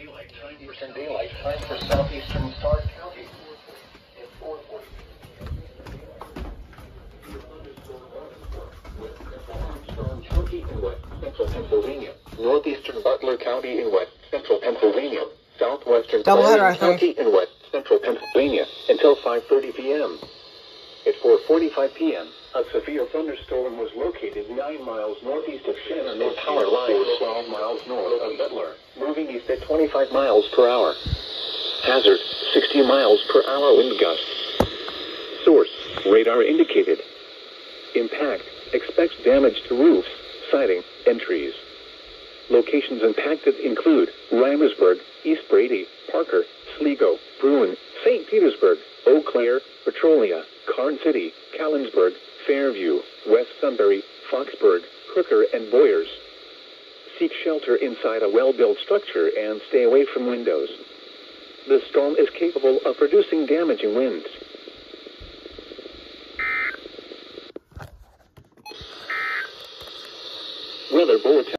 daylight time for southeastern Stark County. At 4:40. County in west central Pennsylvania. Northeastern Butler County in west central Pennsylvania. Southwestern Clarendon County in west central Pennsylvania until 5:30 p.m. At 4:45 p.m., a severe thunderstorm was located 9 miles northeast of Shannon and power lines 12 miles north of Butler, moving east at 25 miles per hour. Hazard, 60 miles per hour wind gusts. Source, radar indicated. Impact, expects damage to roofs, siding, and trees. Locations impacted include Reimersburg, East Brady, Parker, Sligo, Bruin, St. Petersburg, Eau Claire, Petrolia, Carn City, Callinsburg, Fairview, West Sunbury, Foxburg, Hooker, and Boyers. Seek shelter inside a well-built structure and stay away from windows. The storm is capable of producing damaging winds. Weather bulletin.